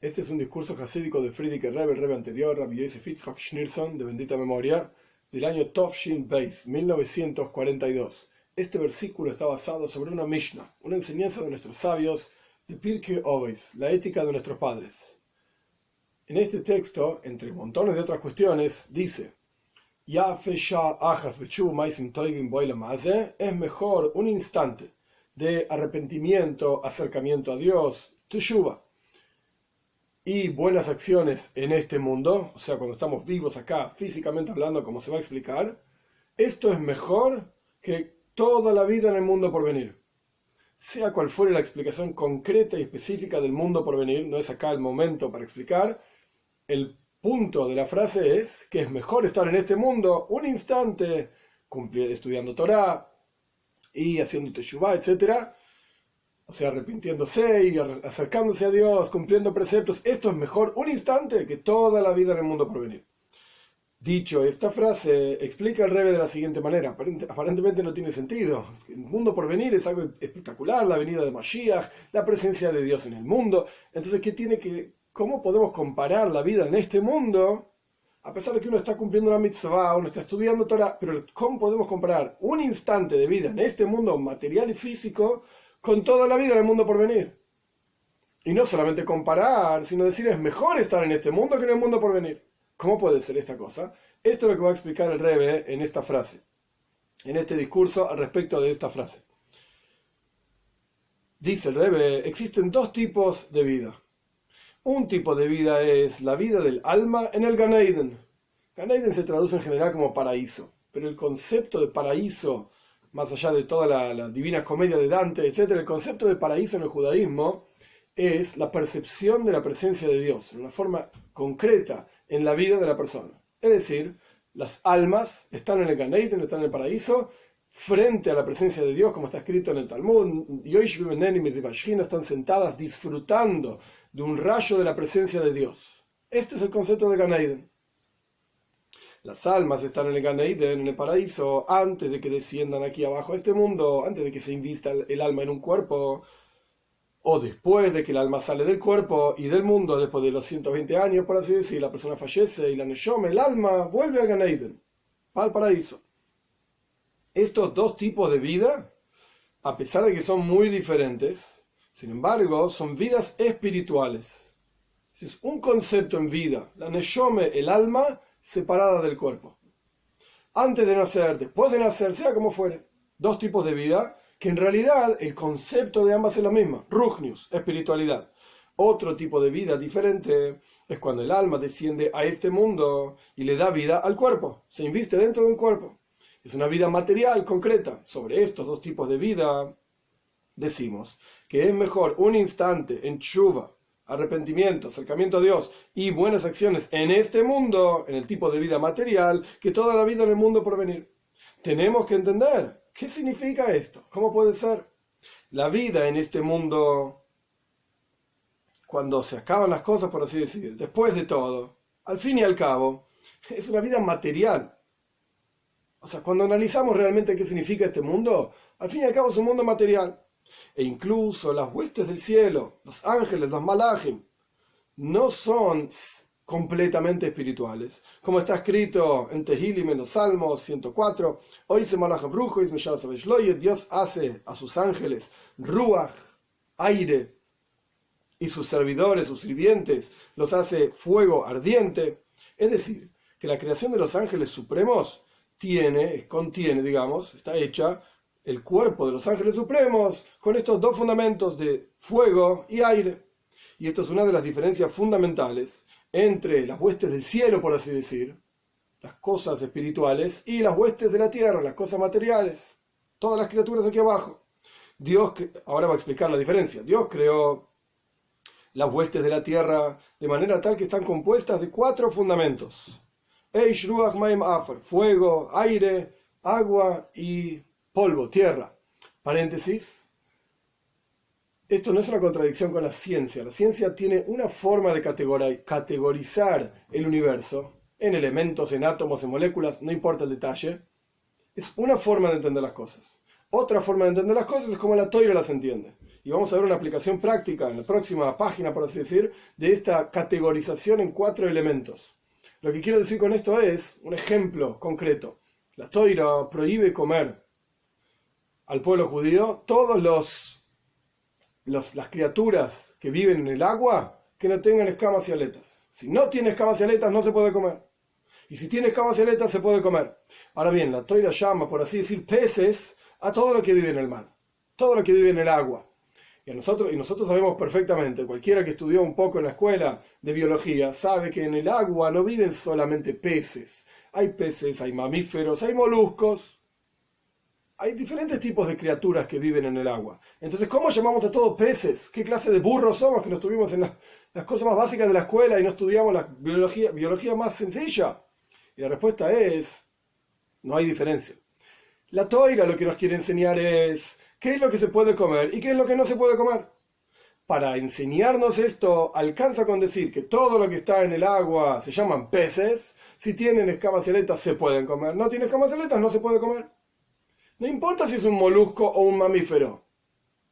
Este es un discurso jasídico de Frierdiker Rebbe, el Rebbe anterior, Rabbi Yosef Yitzhak Schneerson, de bendita memoria, del año Tovshin Beis, 1942. Este versículo está basado sobre una Mishnah, una enseñanza de nuestros sabios de Pirkei Avos, la ética de nuestros padres. En este texto, entre montones de otras cuestiones, dice: es mejor un instante de arrepentimiento, acercamiento a Dios, teshuva, y buenas acciones en este mundo, o sea, cuando estamos vivos acá, físicamente hablando, como se va a explicar. Esto es mejor que toda la vida en el mundo por venir. Sea cual fuere la explicación concreta y específica del mundo por venir, no es acá el momento para explicar. El punto de la frase es que es mejor estar en este mundo un instante, estudiando Torah y haciendo teshuvá, etc. O sea, arrepintiéndose y acercándose a Dios, cumpliendo preceptos. Esto es mejor un instante que toda la vida en el mundo por venir. Dicho esta frase, explica el Rebbe de la siguiente manera. Aparentemente no tiene sentido. El mundo por venir es algo espectacular, la venida de Mashiach, la presencia de Dios en el mundo. Entonces, ¿cómo podemos comparar la vida en este mundo? A pesar de que uno está cumpliendo una mitzvah, uno está estudiando Torah, pero ¿cómo podemos comparar un instante de vida en este mundo material y físico con toda la vida en el mundo por venir? Y no solamente comparar, sino decir es mejor estar en este mundo que en el mundo por venir. ¿Cómo puede ser esta cosa? Esto es lo que va a explicar el Rebbe en esta frase, en este discurso al respecto de esta frase. Dice el Rebbe, existen dos tipos de vida. Un tipo de vida es la vida del alma en el Gan Eden. Gan Eden se traduce en general como paraíso, pero el concepto de paraíso, más allá de toda la Divina Comedia de Dante, etc., el concepto de paraíso en el judaísmo es la percepción de la presencia de Dios, en una forma concreta en la vida de la persona. Es decir, las almas están en el Gan Eden, están en el paraíso, frente a la presencia de Dios, como está escrito en el Talmud. Están sentadas disfrutando de un rayo de la presencia de Dios. Este es el concepto de Gan Eden. Las almas están en el Gan Eden, en el paraíso, antes de que desciendan aquí abajo a este mundo, antes de que se invista el alma en un cuerpo, o después de que el alma sale del cuerpo y del mundo, después de los 120 años, por así decir, la persona fallece y la Neshome, el alma, vuelve al Gan Eden, al paraíso. Estos dos tipos de vida, a pesar de que son muy diferentes, sin embargo, son vidas espirituales. Es un concepto en vida, la Neshome, el alma, separada del cuerpo. Antes de nacer, después de nacer, sea como fuere. Dos tipos de vida que en realidad el concepto de ambas es lo mismo. Ruchnius, espiritualidad. Otro tipo de vida diferente es cuando el alma desciende a este mundo y le da vida al cuerpo. Se inviste dentro de un cuerpo. Es una vida material, concreta. Sobre estos dos tipos de vida decimos que es mejor un instante en tshuva, arrepentimiento, acercamiento a Dios y buenas acciones en este mundo, en el tipo de vida material, que toda la vida en el mundo por venir. Tenemos que entender qué significa esto. ¿Cómo puede ser? La vida en este mundo, cuando se acaban las cosas, por así decir, después de todo, al fin y al cabo, es una vida material. O sea, cuando analizamos realmente qué significa este mundo, al fin y al cabo es un mundo material. E incluso las huestes del cielo, los ángeles, los malajim, no son completamente espirituales. Como está escrito en Tehilim, en los Salmos 104, hoy se malach brujo y Dios hace a sus ángeles ruach, aire, y sus servidores, sus sirvientes, los hace fuego ardiente. Es decir, que la creación de los ángeles supremos contiene, digamos, está hecha el cuerpo de los ángeles supremos con estos dos fundamentos de fuego y aire. Y esto es una de las diferencias fundamentales entre las huestes del cielo, por así decir, las cosas espirituales, y las huestes de la tierra, las cosas materiales, todas las criaturas aquí abajo. Ahora va a explicar la diferencia. Dios creó las huestes de la tierra de manera tal que están compuestas de 4 fundamentos: Eish, Ruach, Maim, Afar, fuego, aire, agua y polvo, tierra. Paréntesis. Esto no es una contradicción con la ciencia. La ciencia tiene una forma de categorizar el universo en elementos, en átomos, en moléculas, no importa el detalle. Es una forma de entender las cosas. Otra forma de entender las cosas es como la Torah las entiende. Y vamos a ver una aplicación práctica en la próxima página, por así decir, de esta categorización en 4 elementos. Lo que quiero decir con esto es un ejemplo concreto. La Toira prohíbe comer al pueblo judío todos las criaturas que viven en el agua que no tengan escamas y aletas. Si no tiene escamas y aletas no se puede comer. Y si tiene escamas y aletas se puede comer. Ahora bien, la Toira llama, por así decir, peces a todo lo que vive en el mar, todo lo que vive en el agua. Y nosotros sabemos perfectamente, cualquiera que estudió un poco en la escuela de biología sabe que en el agua no viven solamente peces. Hay peces, hay mamíferos, hay moluscos. Hay diferentes tipos de criaturas que viven en el agua. Entonces, ¿cómo llamamos a todos peces? ¿Qué clase de burros somos que no estuvimos en las cosas más básicas de la escuela y no estudiamos la biología más sencilla? Y la respuesta es, no hay diferencia. La Toira lo que nos quiere enseñar es qué es lo que se puede comer y qué es lo que no se puede comer. Para enseñarnos esto, alcanza con decir que todo lo que está en el agua se llaman peces. Si tienen escamas y aletas se pueden comer. No tiene escamas y aletas no se puede comer. No importa si es un molusco o un mamífero.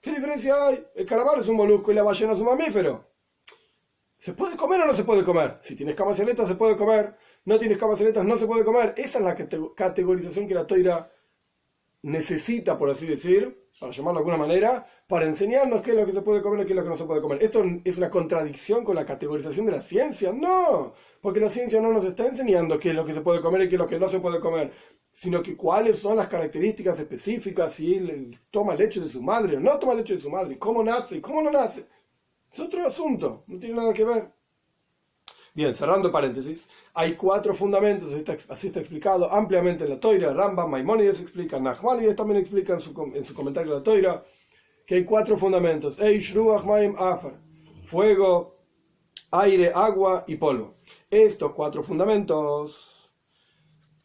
¿Qué diferencia hay? El calamar es un molusco y la ballena es un mamífero. ¿Se puede comer o no se puede comer? Si tiene escamas y aletas se puede comer. No tiene escamas y aletas no se puede comer. Esa es la categorización que la Toira necesita, por así decir, para llamarlo de alguna manera, para enseñarnos qué es lo que se puede comer y qué es lo que no se puede comer. ¿Esto es una contradicción con la categorización de la ciencia? No, porque la ciencia no nos está enseñando qué es lo que se puede comer y qué es lo que no se puede comer, sino que cuáles son las características específicas, si él toma leche de su madre o no toma leche de su madre, cómo nace y cómo no nace. Es otro asunto, no tiene nada que ver. Bien, cerrando paréntesis, hay 4 fundamentos, así está explicado ampliamente en la Toira. Rambam, Maimónides explica, Nachmanides también explica en su comentario de la Toira, que hay 4 fundamentos: Eish, Ruach, Maim, Afar, fuego, aire, agua y polvo. Estos 4 fundamentos,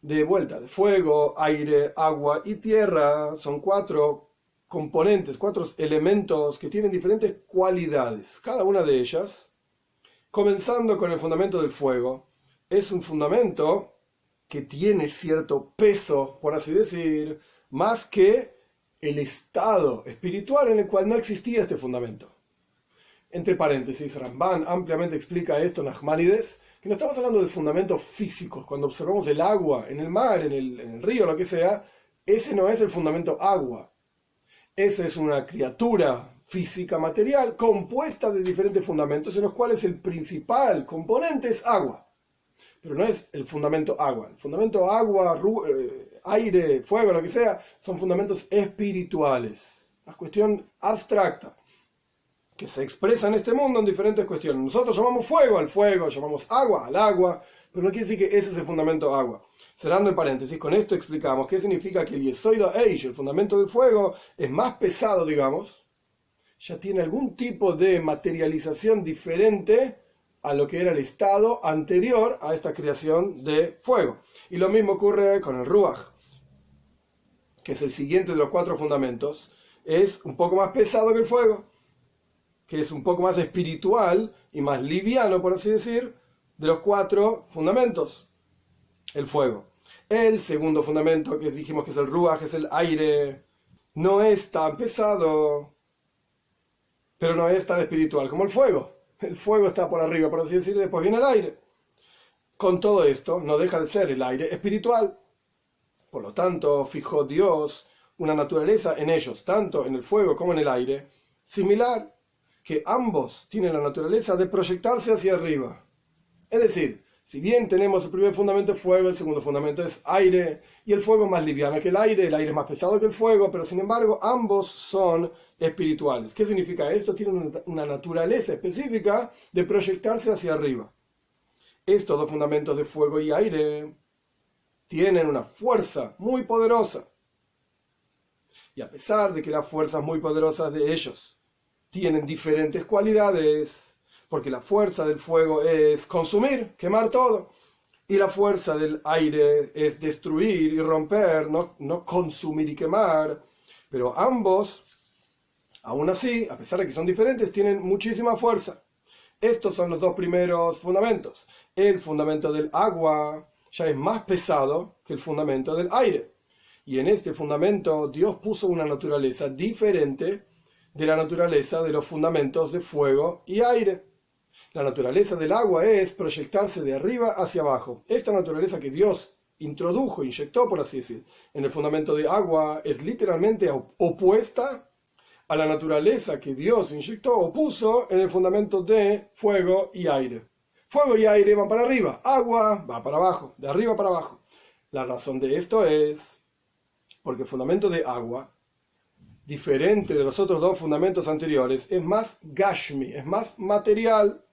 de vuelta, de fuego, aire, agua y tierra, son 4 componentes, 4 elementos que tienen diferentes cualidades. Cada una de ellas, comenzando con el fundamento del fuego, es un fundamento que tiene cierto peso, por así decir, más que el estado espiritual en el cual no existía este fundamento. Entre paréntesis, Ramban ampliamente explica esto en Nachmanides, que no estamos hablando de fundamentos físicos. Cuando observamos el agua en el mar, en el río, lo que sea, ese no es el fundamento agua. Esa es una criatura física material compuesta de diferentes fundamentos, en los cuales el principal componente es agua. Pero no es el fundamento agua. El fundamento agua, aire, fuego, lo que sea, son fundamentos espirituales. Una cuestión abstracta que se expresa en este mundo en diferentes cuestiones. Nosotros llamamos fuego al fuego, llamamos agua al agua, pero no quiere decir que ese es el fundamento agua. Cerrando el paréntesis, con esto explicamos qué significa que el Yesoida Eish, el fundamento del fuego, es más pesado, digamos, ya tiene algún tipo de materialización diferente a lo que era el estado anterior a esta creación de fuego. Y lo mismo ocurre con el Ruach, que es el siguiente de los 4 fundamentos. Es un poco más pesado que el fuego, que es un poco más espiritual y más liviano, por así decir, de los 4 fundamentos, el fuego. El segundo fundamento, que dijimos que es el Ruach, es el aire, no es tan pesado, pero no es tan espiritual como el fuego. El fuego está por arriba, por así decir, y después viene el aire. Con todo esto, no deja de ser el aire espiritual. Por lo tanto, fijó Dios una naturaleza en ellos, tanto en el fuego como en el aire, similar, que ambos tienen la naturaleza de proyectarse hacia arriba. Es decir, si bien tenemos el primer fundamento fuego, el segundo fundamento es aire, y el fuego es más liviano que el aire es más pesado que el fuego, pero sin embargo ambos son espirituales. ¿Qué significa esto? Tienen una naturaleza específica de proyectarse hacia arriba. Estos 2 fundamentos de fuego y aire tienen una fuerza muy poderosa. Y a pesar de que las fuerzas muy poderosas de ellos tienen diferentes cualidades, porque la fuerza del fuego es consumir, quemar todo, y la fuerza del aire es destruir y romper, no consumir y quemar, pero ambos, aún así, a pesar de que son diferentes, tienen muchísima fuerza. Estos son los 2 primeros fundamentos. El fundamento del agua ya es más pesado que el fundamento del aire, y en este fundamento Dios puso una naturaleza diferente de la naturaleza de los fundamentos de fuego y aire. La naturaleza del agua es proyectarse de arriba hacia abajo. Esta naturaleza que Dios introdujo, inyectó, por así decir, en el fundamento de agua es literalmente opuesta a la naturaleza que Dios inyectó o puso en el fundamento de fuego y aire. Fuego y aire van para arriba, agua va para abajo, de arriba para abajo. La razón de esto es porque el fundamento de agua, diferente de los otros dos fundamentos anteriores, es más gashmi, es más material.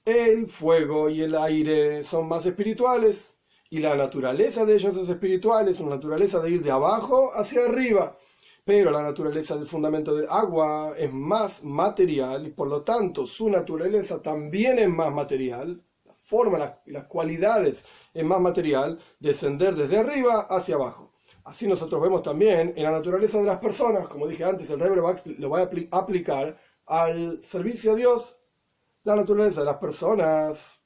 El fuego y el aire son más espirituales y la naturaleza de ellos es espiritual, es una naturaleza de ir de abajo hacia arriba. Pero la naturaleza del fundamento del agua es más material y por lo tanto su naturaleza también es más material. La forma y las cualidades es más material, descender desde arriba hacia abajo. Así nosotros vemos también en la naturaleza de las personas, como dije antes, el Rebbe lo va a aplicar al servicio a Dios. La naturaleza de las personas,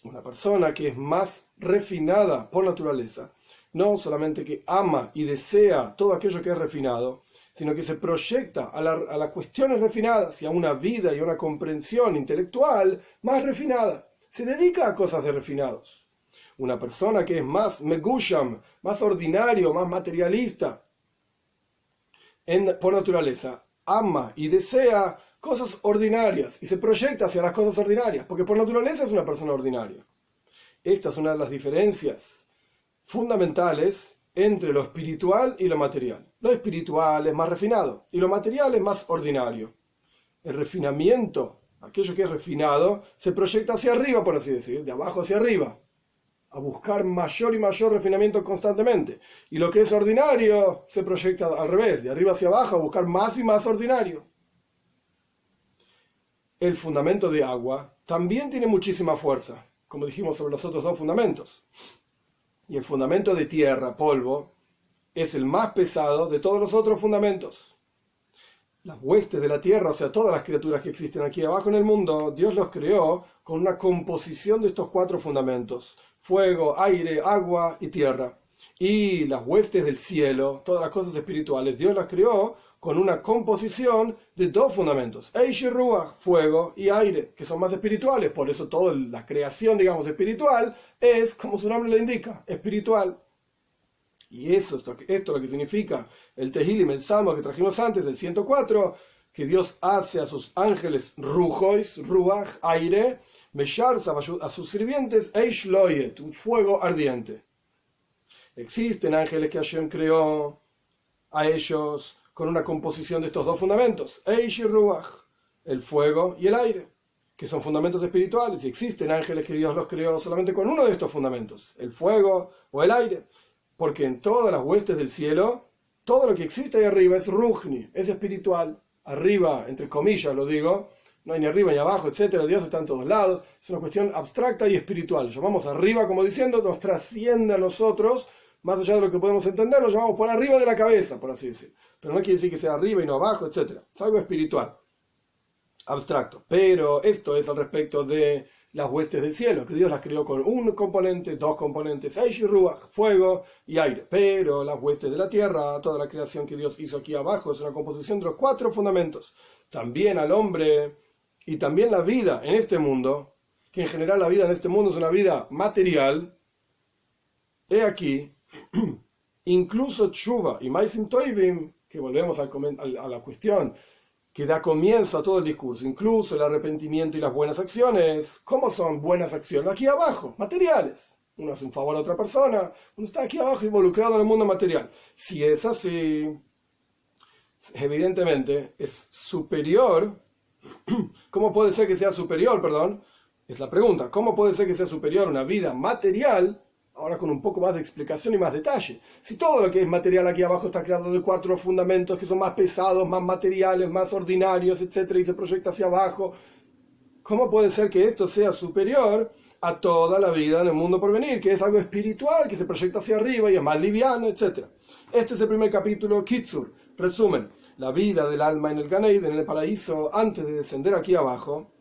una persona que es más refinada por naturaleza, no solamente que ama y desea todo aquello que es refinado, sino que se proyecta a las cuestiones refinadas y a una vida y a una comprensión intelectual más refinada. Se dedica a cosas de refinados. Una persona que es más megusham, más ordinario, más materialista, por naturaleza, ama y desea cosas ordinarias y se proyecta hacia las cosas ordinarias, porque por naturaleza es una persona ordinaria. Esta es una de las diferencias fundamentales entre lo espiritual y lo material. Lo espiritual es más refinado y lo material es más ordinario. El refinamiento, aquello que es refinado, se proyecta hacia arriba, por así decir, de abajo hacia arriba, a buscar mayor y mayor refinamiento constantemente. Y lo que es ordinario se proyecta al revés, de arriba hacia abajo, a buscar más y más ordinario. El fundamento de agua también tiene muchísima fuerza, como dijimos sobre los otros dos fundamentos. Y el fundamento de tierra, polvo, es el más pesado de todos los otros fundamentos. Las huestes de la tierra, o sea, todas las criaturas que existen aquí abajo en el mundo, Dios los creó con una composición de estos cuatro fundamentos: fuego, aire, agua y tierra. Y las huestes del cielo, todas las cosas espirituales, Dios las creó con una composición de dos fundamentos: Eish y Ruach, fuego y aire, que son más espirituales. Por eso toda la creación, digamos, espiritual es, como su nombre lo indica, espiritual. Y esto es lo que significa el Tehilim, el Salmo que trajimos antes, el 104, que Dios hace a sus ángeles Rujois, Ruach, aire, Mesharza, a sus sirvientes, Eish Loyet, un fuego ardiente. Existen ángeles que Hashem creó a ellos con una composición de estos dos fundamentos, Eish y Ruach, el fuego y el aire, que son fundamentos espirituales. Y existen ángeles que Dios los creó solamente con uno de estos fundamentos, el fuego o el aire. Porque en todas las huestes del cielo, todo lo que existe ahí arriba es Ruchni, es espiritual. Arriba, entre comillas lo digo, no hay ni arriba ni abajo, etc. Dios está en todos lados. Es una cuestión abstracta y espiritual. Lo llamamos arriba, como diciendo, nos trasciende a nosotros, más allá de lo que podemos entender, lo llamamos por arriba de la cabeza, por así decir. Pero no quiere decir que sea arriba y no abajo, etc. Es algo espiritual, abstracto. Pero esto es al respecto de las huestes del cielo, que Dios las creó con un componente, dos componentes, Eish y Ruach, fuego y aire. Pero las huestes de la tierra, toda la creación que Dios hizo aquí abajo, es una composición de los cuatro fundamentos. También al hombre y también la vida en este mundo, que en general la vida en este mundo es una vida material. He aquí, incluso Tshuva y Maisim Toivim, que volvemos a la cuestión que da comienzo a todo el discurso, incluso el arrepentimiento y las buenas acciones. ¿Cómo son buenas acciones? Aquí abajo, materiales. Uno hace un favor a otra persona, uno está aquí abajo involucrado en el mundo material. Si es así, evidentemente es superior. ¿Cómo puede ser que sea superior, perdón? Es la pregunta. ¿Cómo puede ser que sea superior una vida material? Ahora con un poco más de explicación y más detalle. Si todo lo que es material aquí abajo está creado de cuatro fundamentos que son más pesados, más materiales, más ordinarios, etc., y se proyecta hacia abajo, ¿cómo puede ser que esto sea superior a toda la vida en el mundo por venir, que es algo espiritual, que se proyecta hacia arriba y es más liviano, etc.? Este es el primer capítulo, Kitzur. Resumen: la vida del alma en el Gan Eden, en el paraíso, antes de descender aquí abajo,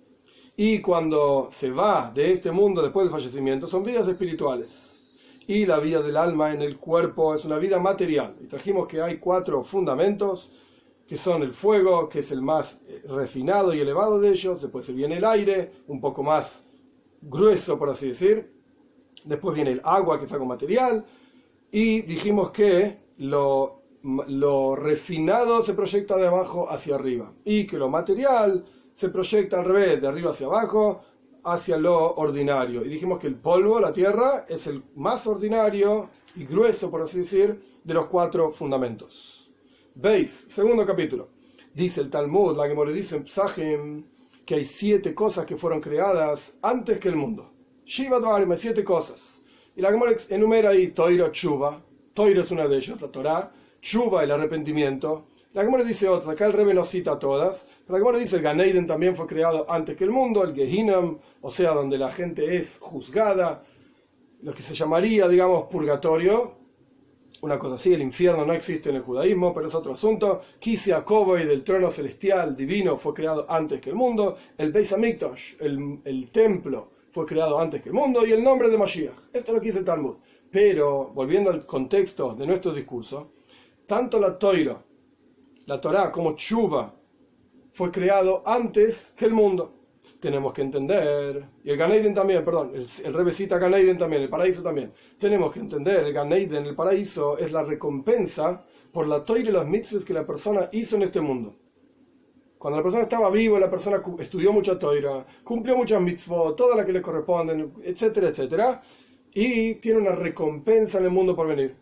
y cuando se va de este mundo después del fallecimiento, son vidas espirituales. Y la vida del alma en el cuerpo es una vida material. Y trajimos que hay cuatro fundamentos: que son el fuego, que es el más refinado y elevado de ellos. Después se viene el aire, un poco más grueso, por así decir. Después viene el agua, que es algo material. Y dijimos que lo refinado se proyecta de abajo hacia arriba. Y que lo material se proyecta al revés, de arriba hacia abajo, hacia lo ordinario. Y dijimos que el polvo, la tierra, es el más ordinario y grueso, por así decir, de los 4 fundamentos. ¿Veis? Segundo capítulo. Dice el Talmud, la Gemara dice en Psachim, que hay 7 cosas que fueron creadas antes que el mundo. Shiva Dvarim, 7 cosas. Y la Gemara enumera ahí Toira, Tshuva. Toira es una de ellas, la Torá. Tshuva, el arrepentimiento. La Gemara dice otras, acá el Rebbe no cita todas. Pero la Gemara dice el Gan Eden también fue creado antes que el mundo. El Gehinam, o sea, donde la gente es juzgada. Lo que se llamaría, digamos, purgatorio. Una cosa así, el infierno no existe en el judaísmo, pero es otro asunto. Kisia Kovoi del trono celestial divino fue creado antes que el mundo. El Beis Hamikdash, el templo, fue creado antes que el mundo. Y el nombre de Mashiach. Esto es lo que dice el Talmud. Pero, volviendo al contexto de nuestro discurso, tanto la Torá como Tshuva fue creado antes que el mundo. Tenemos que entender, y el Gan Eden también, perdón, el Rebbe cita Gan Eden también, el paraíso también. Tenemos que entender, el Gan Eden, el paraíso, es la recompensa por la Torá y las mitzvahs que la persona hizo en este mundo. Cuando la persona estaba viva, la persona estudió mucha Torá, cumplió muchas mitzvot, todas las que le corresponden, etcétera, etcétera, y tiene una recompensa en el mundo por venir.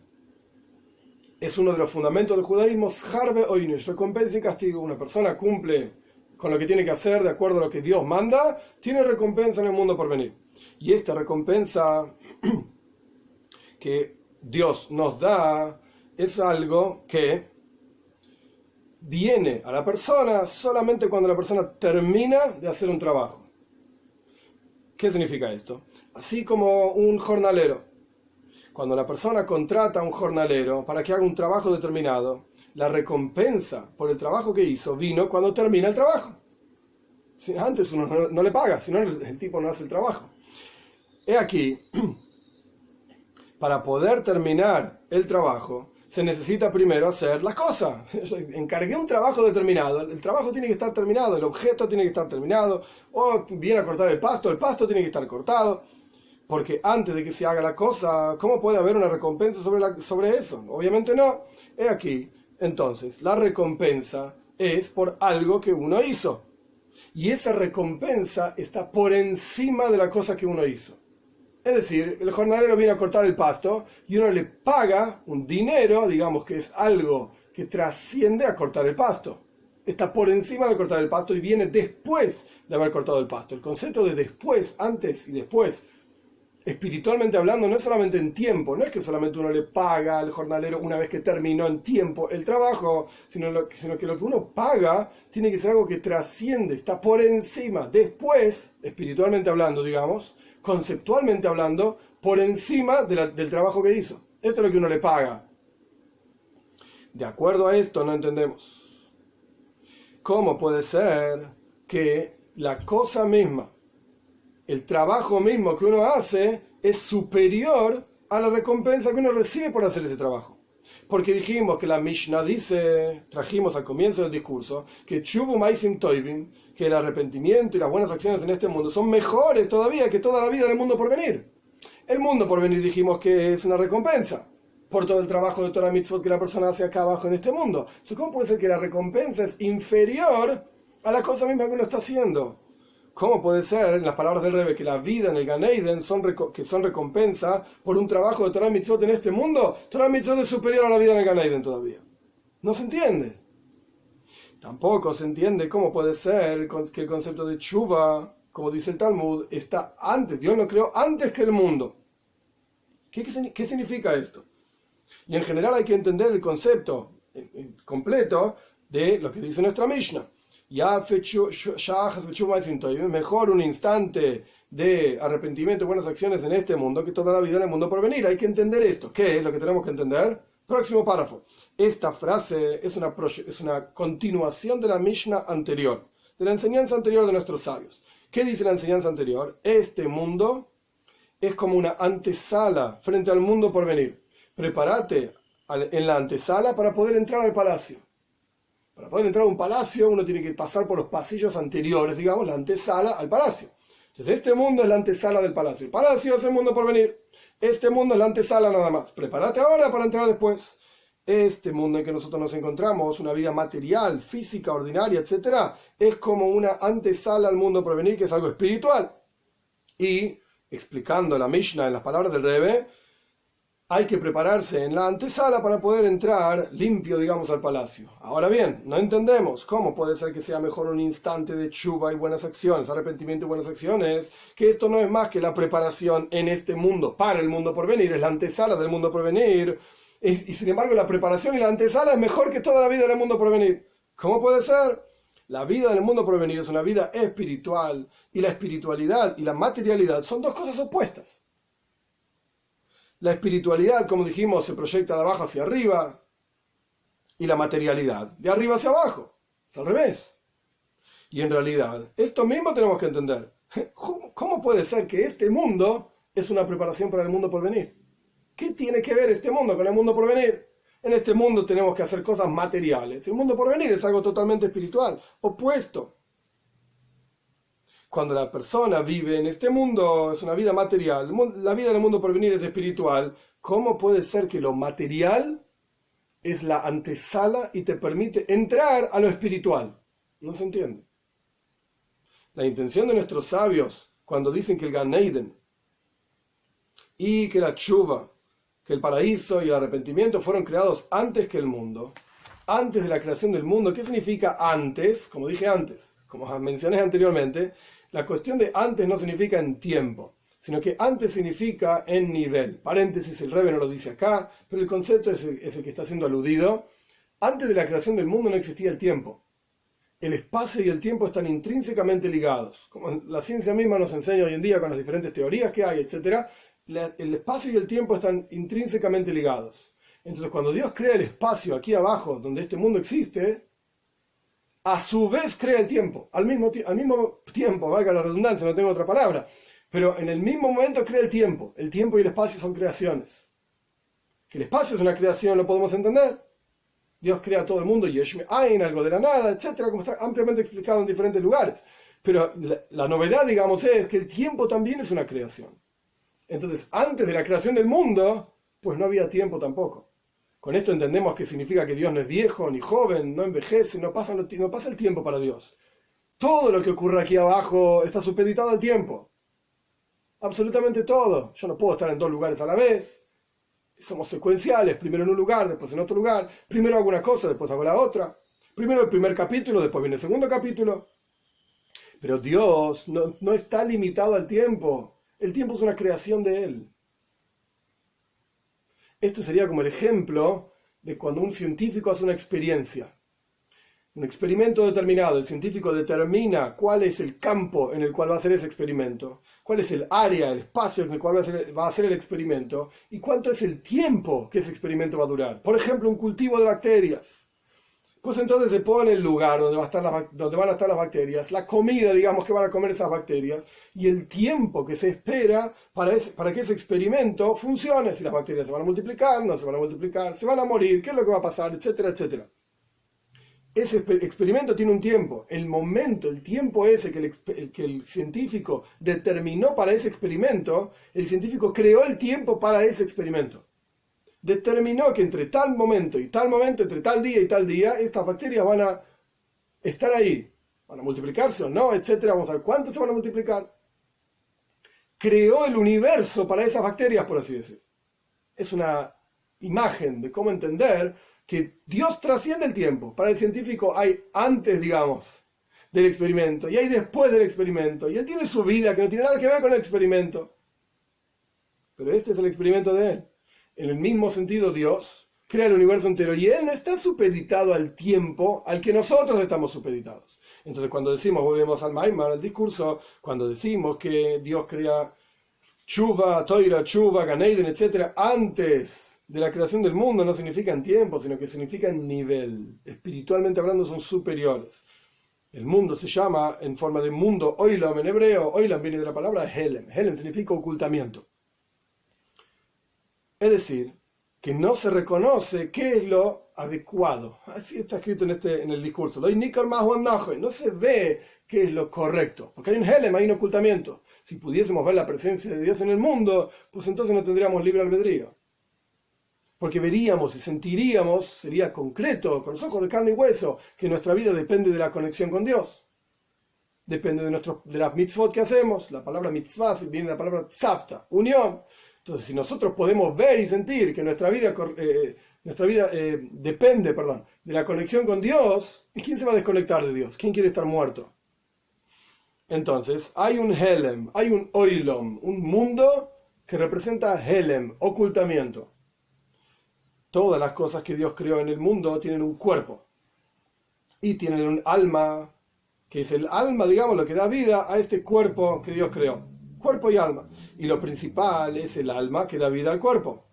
Es uno de los fundamentos del judaísmo, Harbe Oynish, recompensa y castigo. Una persona cumple con lo que tiene que hacer de acuerdo a lo que Dios manda, tiene recompensa en el mundo por venir. Y esta recompensa que Dios nos da es algo que viene a la persona solamente cuando la persona termina de hacer un trabajo. ¿Qué significa esto? Así como un jornalero. Cuando la persona contrata a un jornalero para que haga un trabajo determinado, la recompensa por el trabajo que hizo vino cuando termina el trabajo. Antes uno no le paga, si no el tipo no hace el trabajo. He aquí, para poder terminar el trabajo, se necesita primero hacer la cosa. Encargué un trabajo determinado, el trabajo tiene que estar terminado, el objeto tiene que estar terminado, o viene a cortar el pasto tiene que estar cortado. Porque antes de que se haga la cosa, ¿cómo puede haber una recompensa sobre eso? Obviamente no. He aquí, entonces, la recompensa es por algo que uno hizo. Y esa recompensa está por encima de la cosa que uno hizo. Es decir, el jornalero viene a cortar el pasto y uno le paga un dinero, digamos que es algo que trasciende a cortar el pasto. Está por encima de cortar el pasto y viene después de haber cortado el pasto. El concepto de después, antes y después, espiritualmente hablando, no es solamente en tiempo, no es que solamente uno le paga al jornalero una vez que terminó en tiempo el trabajo, sino que lo que uno paga tiene que ser algo que trasciende, está por encima, después, espiritualmente hablando, digamos, conceptualmente hablando, por encima del trabajo que hizo. Esto es lo que uno le paga. De acuerdo a esto no entendemos. ¿Cómo puede ser que la cosa misma, el trabajo mismo que uno hace, es superior a la recompensa que uno recibe por hacer ese trabajo? Porque dijimos que la Mishnah dice, trajimos al comienzo del discurso, que Tshuvu Maisim Toivim, que el arrepentimiento y las buenas acciones en este mundo son mejores todavía que toda la vida del mundo por venir. El mundo por venir dijimos que es una recompensa por todo el trabajo de Torah Mitzvot que la persona hace acá abajo en este mundo. ¿Cómo puede ser que la recompensa es inferior a la cosa misma que uno está haciendo? ¿Cómo puede ser, en las palabras del Rebbe, que la vida en el Gan Eden son recompensa por un trabajo de Torah Mitzvot en este mundo? Torah Mitzvot es superior a la vida en el Gan Eden todavía. No se entiende. Tampoco se entiende cómo puede ser que el concepto de Tshuva, como dice el Talmud, está antes, Dios lo creó antes que el mundo. ¿Qué significa esto? Y en general hay que entender el concepto completo de lo que dice nuestra Mishnah. Mejor un instante de arrepentimiento y buenas acciones en este mundo que toda la vida en el mundo por venir. Hay que entender esto. ¿Qué es lo que tenemos que entender? Próximo párrafo. Esta frase es una continuación de la Mishnah anterior, de la enseñanza anterior de nuestros sabios. ¿Qué dice la enseñanza anterior? Este mundo es como una antesala frente al mundo por venir. Prepárate en la antesala para poder entrar al palacio. Para poder entrar a un palacio uno tiene que pasar por los pasillos anteriores, digamos, la antesala al palacio. Entonces este mundo es la antesala del palacio. El palacio es el mundo por venir. Este mundo es la antesala nada más. Prepárate ahora para entrar después. Este mundo en que nosotros nos encontramos, una vida material, física, ordinaria, etcétera, es como una antesala al mundo por venir, que es algo espiritual. Y, explicando la Mishnah en las palabras del Rebbe, hay que prepararse en la antesala para poder entrar limpio, digamos, al palacio. Ahora bien, no entendemos cómo puede ser que sea mejor un instante de tshuva y buenas acciones, arrepentimiento y buenas acciones, que esto no es más que la preparación en este mundo, para el mundo por venir, es la antesala del mundo por venir. Y sin embargo la preparación y la antesala es mejor que toda la vida del mundo por venir. ¿Cómo puede ser? La vida del mundo por venir es una vida espiritual, y la espiritualidad y la materialidad son dos cosas opuestas. La espiritualidad, como dijimos, se proyecta de abajo hacia arriba, y la materialidad de arriba hacia abajo. Es al revés. Y en realidad, esto mismo tenemos que entender. ¿Cómo puede ser que este mundo es una preparación para el mundo por venir? ¿Qué tiene que ver este mundo con el mundo por venir? En este mundo tenemos que hacer cosas materiales. El mundo por venir es algo totalmente espiritual, opuesto. Cuando la persona vive en este mundo, es una vida material. La vida del mundo por venir es espiritual. ¿Cómo puede ser que lo material es la antesala y te permite entrar a lo espiritual? No se entiende. La intención de nuestros sabios, cuando dicen que el Gan Eden y que la Tshuva, que el paraíso y el arrepentimiento fueron creados antes que el mundo, antes de la creación del mundo. ¿Qué significa antes? Como dije antes, como mencioné anteriormente, la cuestión de antes no significa en tiempo, sino que antes significa en nivel. Paréntesis, el Rebbe no lo dice acá, pero el concepto es el que está siendo aludido. Antes de la creación del mundo no existía el tiempo. El espacio y el tiempo están intrínsecamente ligados. Como la ciencia misma nos enseña hoy en día con las diferentes teorías que hay, etc., el espacio y el tiempo están intrínsecamente ligados. Entonces, cuando Dios crea el espacio aquí abajo, donde este mundo existe, a su vez crea el tiempo. Al mismo tiempo, valga la redundancia, no tengo otra palabra, pero en el mismo momento crea el tiempo. El tiempo y el espacio son creaciones. Que el espacio es una creación, lo podemos entender. Dios crea todo el mundo, Yesh Me'ayin, algo de la nada, etc., como está ampliamente explicado en diferentes lugares. Pero la novedad, digamos, es que el tiempo también es una creación. Entonces, antes de la creación del mundo, pues no había tiempo tampoco. Con esto entendemos que significa que Dios no es viejo, ni joven, no envejece, no pasa el tiempo para Dios. Todo lo que ocurre aquí abajo está supeditado al tiempo. Absolutamente todo. Yo no puedo estar en dos lugares a la vez. Somos secuenciales, primero en un lugar, después en otro lugar. Primero hago una cosa, después hago la otra. Primero el primer capítulo, después viene el segundo capítulo. Pero Dios no está limitado al tiempo. El tiempo es una creación de Él. Esto sería como el ejemplo de cuando un científico hace una experiencia. Un experimento determinado. El científico determina cuál es el campo en el cual va a hacer ese experimento, cuál es el área, el espacio en el cual va a hacer el experimento y cuánto es el tiempo que ese experimento va a durar. Por ejemplo, un cultivo de bacterias. Pues entonces se pone el lugar donde van a estar las bacterias, la comida, digamos, que van a comer esas bacterias, y el tiempo que se espera para que ese experimento funcione. Si las bacterias se van a multiplicar, no se van a multiplicar, se van a morir, qué es lo que va a pasar, etcétera, etcétera. Ese experimento tiene un tiempo. El tiempo ese que el científico determinó para ese experimento, el científico creó el tiempo para ese experimento. Determinó que entre tal momento y tal momento, entre tal día y tal día, estas bacterias van a estar ahí. Van a multiplicarse o no, etcétera. Vamos a ver cuánto se van a multiplicar. Creó el universo para esas bacterias, por así decir. Es una imagen de cómo entender que Dios trasciende el tiempo. Para el científico hay antes, digamos, del experimento, y hay después del experimento. Y él tiene su vida que no tiene nada que ver con el experimento. Pero este es el experimento de él. En el mismo sentido, Dios crea el universo entero y Él no está supeditado al tiempo al que nosotros estamos supeditados. Entonces, cuando decimos, volvemos al Maimar, al discurso, cuando decimos que Dios crea Tshuva, Toira, Tshuva, Gan Eden, etc., antes de la creación del mundo, no significa en tiempo, sino que significa en nivel. Espiritualmente hablando, son superiores. El mundo se llama, en forma de mundo, Oilam en hebreo. Oilam viene de la palabra Helem. Helem significa ocultamiento. Es decir, que no se reconoce qué es lo adecuado. Así está escrito en el discurso. No se ve qué es lo correcto, porque hay un helem, hay un ocultamiento. Si pudiésemos ver la presencia de Dios en el mundo, pues entonces no tendríamos libre albedrío. Porque veríamos y sentiríamos, sería concreto, con los ojos de carne y hueso, que nuestra vida depende de la conexión con Dios. Depende de las mitzvot que hacemos. La palabra mitzvah viene de la palabra tzavta, unión. Entonces, si nosotros podemos ver y sentir que nuestra vida depende, de la conexión con Dios, ¿quién se va a desconectar de Dios? ¿Quién quiere estar muerto? Entonces, hay un helem, hay un oilom, un mundo que representa helem, ocultamiento. Todas las cosas que Dios creó en el mundo tienen un cuerpo y tienen un alma, que es el alma, digamos, lo que da vida a este cuerpo que Dios creó. Cuerpo y alma. Y lo principal es el alma que da vida al cuerpo.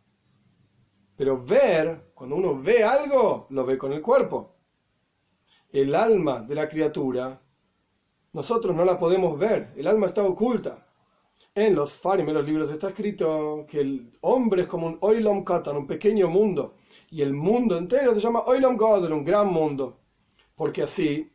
Pero ver, cuando uno ve algo, lo ve con el cuerpo. El alma de la criatura, nosotros no la podemos ver, el alma está oculta. En los Farim, en los libros, está escrito que el hombre es como un Oilom Katan, un pequeño mundo, y el mundo entero se llama Oilom Gadol, un gran mundo, porque así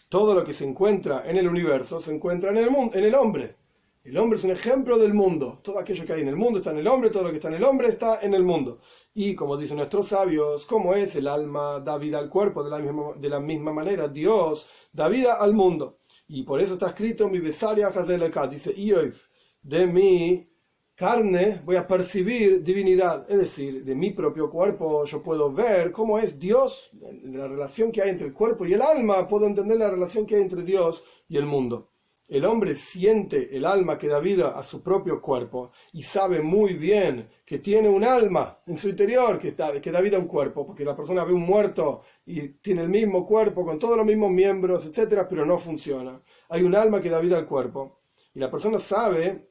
todo lo que se encuentra en el universo se encuentra en el mundo, en el hombre. El hombre es un ejemplo del mundo. Todo aquello que hay en el mundo está en el hombre, todo lo que está en el hombre está en el mundo. Y como dicen nuestros sabios, ¿cómo es? El alma da vida al cuerpo, de la misma manera Dios da vida al mundo. Y por eso está escrito, mi besaria Hazeleka, dice Ioif, de mi carne voy a percibir divinidad. Es decir, de mi propio cuerpo yo puedo ver cómo es Dios, de la relación que hay entre el cuerpo y el alma, puedo entender la relación que hay entre Dios y el mundo. El hombre siente el alma que da vida a su propio cuerpo y sabe muy bien que tiene un alma en su interior que da vida a un cuerpo, porque la persona ve un muerto y tiene el mismo cuerpo con todos los mismos miembros, etcétera, pero no funciona. Hay un alma que da vida al cuerpo y la persona sabe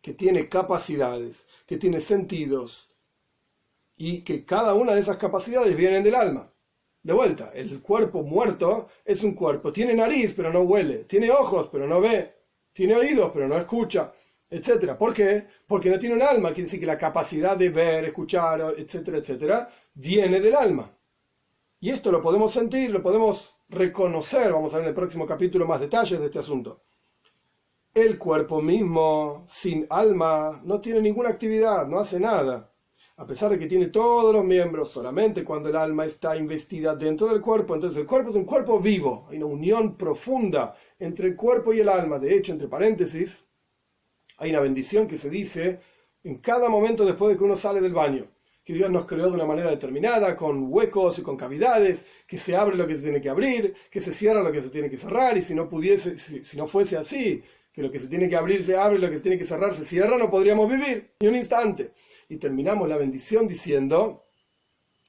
que tiene capacidades, que tiene sentidos y que cada una de esas capacidades vienen del alma. De vuelta, el cuerpo muerto es un cuerpo. Tiene nariz, pero no huele. Tiene ojos, pero no ve. Tiene oídos, pero no escucha, etcétera. ¿Por qué? Porque no tiene un alma. Quiere decir que la capacidad de ver, escuchar, etcétera, etcétera, viene del alma. Y esto lo podemos sentir, lo podemos reconocer. Vamos a ver en el próximo capítulo más detalles de este asunto. El cuerpo mismo, sin alma, no tiene ninguna actividad, no hace nada. A pesar de que tiene todos los miembros, solamente cuando el alma está investida dentro del cuerpo. Entonces el cuerpo es un cuerpo vivo. Hay una unión profunda entre el cuerpo y el alma. De hecho, entre paréntesis, hay una bendición que se dice en cada momento después de que uno sale del baño. Que Dios nos creó de una manera determinada, con huecos y con cavidades, que se abre lo que se tiene que abrir, que se cierra lo que se tiene que cerrar, y si no fuese así, que lo que se tiene que abrir se abre, lo que se tiene que cerrar se cierra, no podríamos vivir ni un instante. Y terminamos la bendición diciendo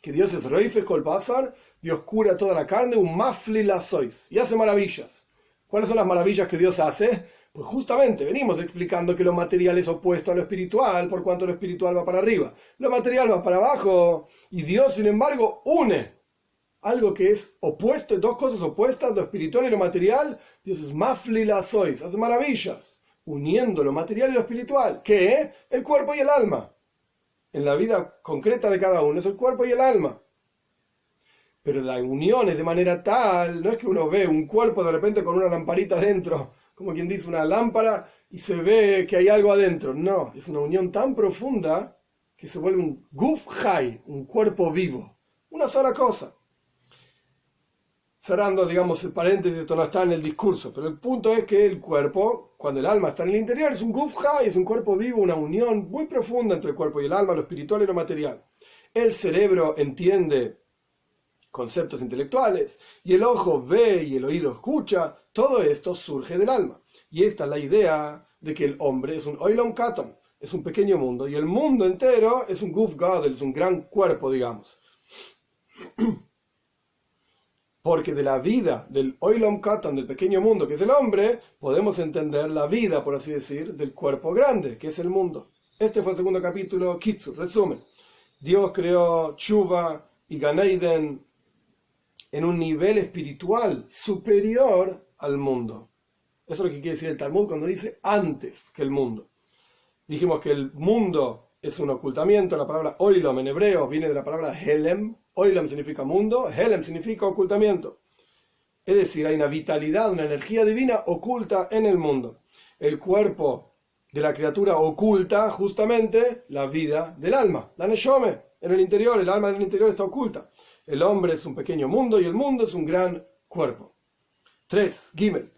que Dios es Reifes Kol Basar, Dios cura toda la carne, un mafli la sois, y hace maravillas. ¿Cuáles son las maravillas que Dios hace? Pues justamente venimos explicando que lo material es opuesto a lo espiritual, por cuanto lo espiritual va para arriba. Lo material va para abajo, y Dios, sin embargo, une algo que es opuesto, dos cosas opuestas, lo espiritual y lo material. Dios es mafli la sois, hace maravillas, uniendo lo material y lo espiritual, que es el cuerpo y el alma. En la vida concreta de cada uno es el cuerpo y el alma. Pero la unión es de manera tal, no es que uno ve un cuerpo de repente con una lamparita adentro, como quien dice una lámpara, y se ve que hay algo adentro. No, es una unión tan profunda que se vuelve un guf hay, un cuerpo vivo. Una sola cosa. Cerrando, digamos, el paréntesis, esto no está en el discurso, pero el punto es que el cuerpo, cuando el alma está en el interior, es un guf hay, es un cuerpo vivo, una unión muy profunda entre el cuerpo y el alma, lo espiritual y lo material. El cerebro entiende conceptos intelectuales, y el ojo ve y el oído escucha. Todo esto surge del alma. Y esta es la idea de que el hombre es un oilom katan, es un pequeño mundo, y el mundo entero es un guf gadol, es un gran cuerpo, digamos. Porque de la vida del oilom katan, del pequeño mundo que es el hombre, podemos entender la vida, por así decir, del cuerpo grande que es el mundo. Este fue el segundo capítulo, Kitzur, resumen. Dios creó Tshuva y Gan Eden en un nivel espiritual superior al mundo. Eso es lo que quiere decir el Talmud cuando dice antes que el mundo. Dijimos que el mundo es un ocultamiento. La palabra oilom en hebreo viene de la palabra helem. Oilom significa mundo, helem significa ocultamiento. Es decir, hay una vitalidad, una energía divina oculta en el mundo. El cuerpo de la criatura oculta justamente la vida del alma, la neshome, en el interior, el alma en el interior está oculta. El hombre es un pequeño mundo y el mundo es un gran cuerpo. 3. Gimel.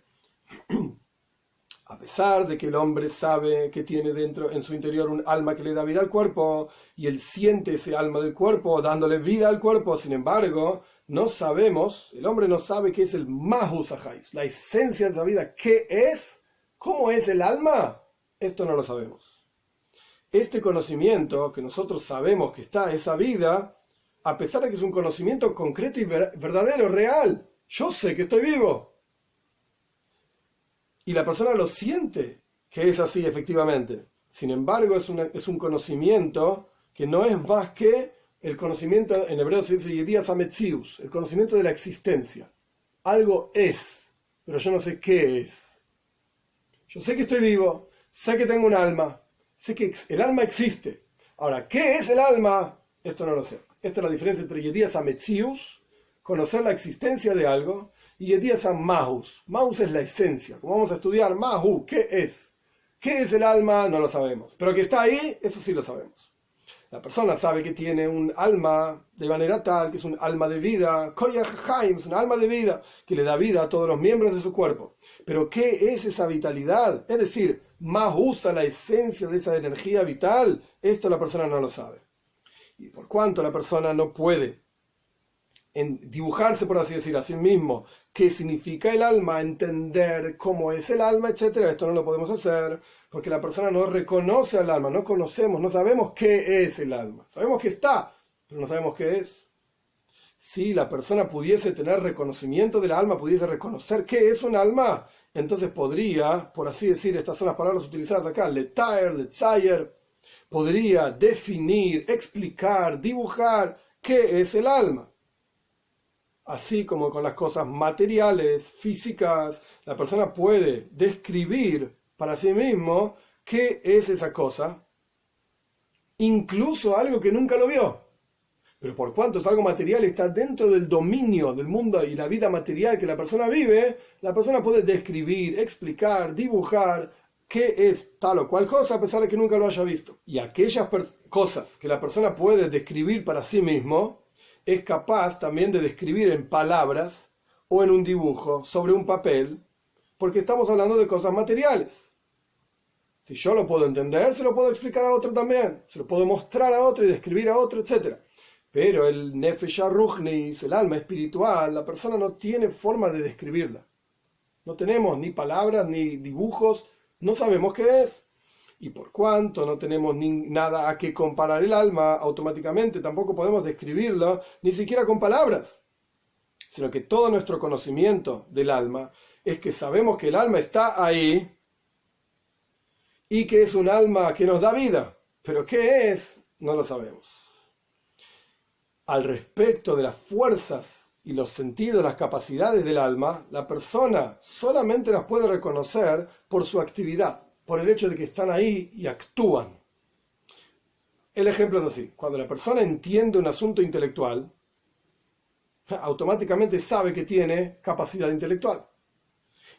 A pesar de que el hombre sabe que tiene dentro, en su interior, un alma que le da vida al cuerpo, y él siente ese alma del cuerpo dándole vida al cuerpo, sin embargo, no sabemos, el hombre no sabe qué es el Mahus Ahais, la esencia de la vida. ¿Qué es? ¿Cómo es el alma? Esto no lo sabemos. Este conocimiento que nosotros sabemos que está, esa vida, a pesar de que es un conocimiento concreto y verdadero, real, yo sé que estoy vivo. Y la persona lo siente que es así efectivamente. Sin embargo, es un conocimiento que no es más que el conocimiento, en hebreo se dice Yedias Hametzius, el conocimiento de la existencia. Algo es, pero yo no sé qué es. Yo sé que estoy vivo, sé que tengo un alma, sé que el alma existe. Ahora, ¿qué es el alma? Esto no lo sé. Esta es la diferencia entre Yedias Hametzius, conocer la existencia de algo, y Yedias Mahus. Mahus es la esencia. Como vamos a estudiar, Mahu, ¿qué es? ¿Qué es el alma? No lo sabemos. Pero que está ahí, eso sí lo sabemos. La persona sabe que tiene un alma de manera tal, que es un alma de vida, Koyach Haim, es un alma de vida, que le da vida a todos los miembros de su cuerpo. Pero ¿qué es esa vitalidad? Es decir, Mahusa, la esencia de esa energía vital, esto la persona no lo sabe. Y por cuanto la persona no puede dibujarse, por así decir, a sí mismo qué significa el alma, entender cómo es el alma, etcétera, esto no lo podemos hacer porque la persona no reconoce al alma, no conocemos, no sabemos qué es el alma. Sabemos que está, pero no sabemos qué es. Si la persona pudiese tener reconocimiento del alma, pudiese reconocer qué es un alma, entonces podría, por así decir, estas son las palabras utilizadas acá, letaer, letzayer, podría definir, explicar, dibujar qué es el alma. Así como con las cosas materiales, físicas, la persona puede describir para sí mismo qué es esa cosa, incluso algo que nunca lo vio. Pero por cuanto es algo material, está dentro del dominio del mundo y la vida material que la persona vive, la persona puede describir, explicar, dibujar qué es tal o cual cosa a pesar de que nunca lo haya visto. Y aquellas cosas que la persona puede describir para sí mismo, es capaz también de describir en palabras o en un dibujo sobre un papel, porque estamos hablando de cosas materiales. Si yo lo puedo entender, se lo puedo explicar a otro también, se lo puedo mostrar a otro y describir a otro, etc. Pero el Nefesh HaRuchnis, el alma espiritual, la persona no tiene forma de describirla. No tenemos ni palabras ni dibujos, no sabemos qué es. Y por cuanto no tenemos nada a que comparar el alma, automáticamente tampoco podemos describirlo, ni siquiera con palabras. Sino que todo nuestro conocimiento del alma es que sabemos que el alma está ahí y que es un alma que nos da vida. Pero ¿qué es? No lo sabemos. Al respecto de las fuerzas y los sentidos, las capacidades del alma, la persona solamente las puede reconocer por su actividad, por el hecho de que están ahí y actúan. El ejemplo es así: cuando la persona entiende un asunto intelectual, automáticamente sabe que tiene capacidad intelectual.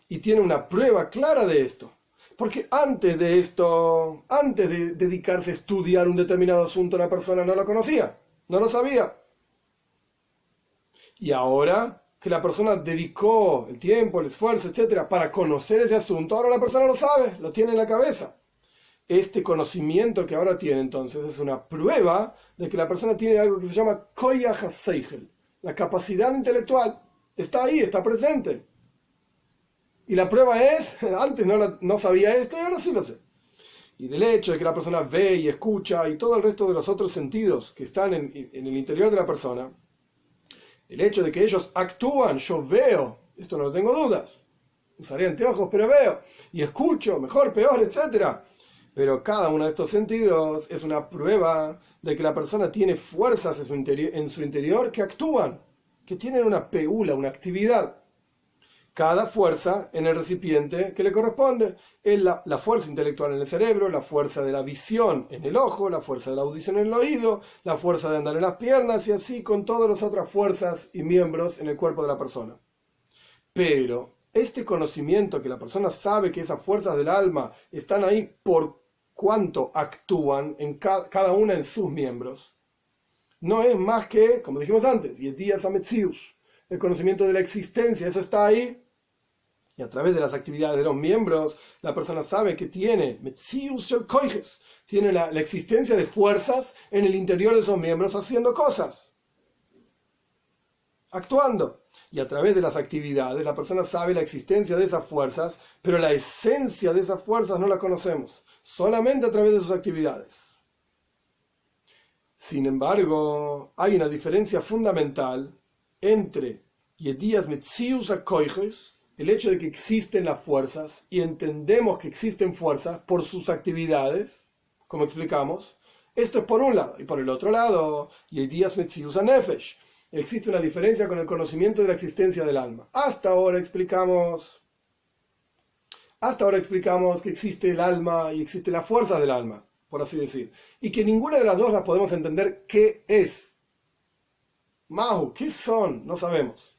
Y tiene una prueba clara de esto. Porque antes de esto, antes de dedicarse a estudiar un determinado asunto, la persona no lo conocía, no lo sabía. Y ahora que la persona dedicó el tiempo, el esfuerzo, etcétera, para conocer ese asunto, ahora la persona lo sabe, lo tiene en la cabeza. Este conocimiento que ahora tiene, entonces, es una prueba de que la persona tiene algo que se llama Koyach HaSeichel, la capacidad intelectual. Está ahí, está presente. Y la prueba es, antes no sabía esto y ahora sí lo sé. Y del hecho de que la persona ve y escucha y todo el resto de los otros sentidos que están en el interior de la persona, el hecho de que ellos actúan, yo veo, esto no tengo dudas. Usaré anteojos, pero veo. Y escucho, mejor, peor, etc. Pero cada uno de estos sentidos es una prueba de que la persona tiene fuerzas en su interior que actúan, que tienen una peula, una actividad. cada fuerza en el recipiente que le corresponde. Es la fuerza intelectual en el cerebro, la fuerza de la visión en el ojo, la fuerza de la audición en el oído, la fuerza de andar en las piernas y así con todas las otras fuerzas y miembros en el cuerpo de la persona. Pero este conocimiento que la persona sabe que esas fuerzas del alma están ahí por cuánto actúan en cada una en sus miembros, no es más que, como dijimos antes, Yedias Ametzius, el conocimiento de la existencia, eso está ahí, y a través de las actividades de los miembros, la persona sabe que tiene Metzius Shel Koiches, tiene la existencia de fuerzas en el interior de esos miembros haciendo cosas, actuando. Y a través de las actividades, la persona sabe la existencia de esas fuerzas, pero la esencia de esas fuerzas no la conocemos, solamente a través de sus actividades. Sin embargo, hay una diferencia fundamental entre Yedias Metzius HaKoiches, el hecho de que existen las fuerzas, y entendemos que existen fuerzas por sus actividades, como explicamos. Esto es por un lado. Y por el otro lado, Yedias Metzius HaNefesh. Existe una diferencia con el conocimiento de la existencia del alma. Hasta ahora explicamos que existe el alma y existen las fuerzas del alma, por así decir. Y que ninguna de las dos las podemos entender qué es. Mahu, ¿qué son? No sabemos.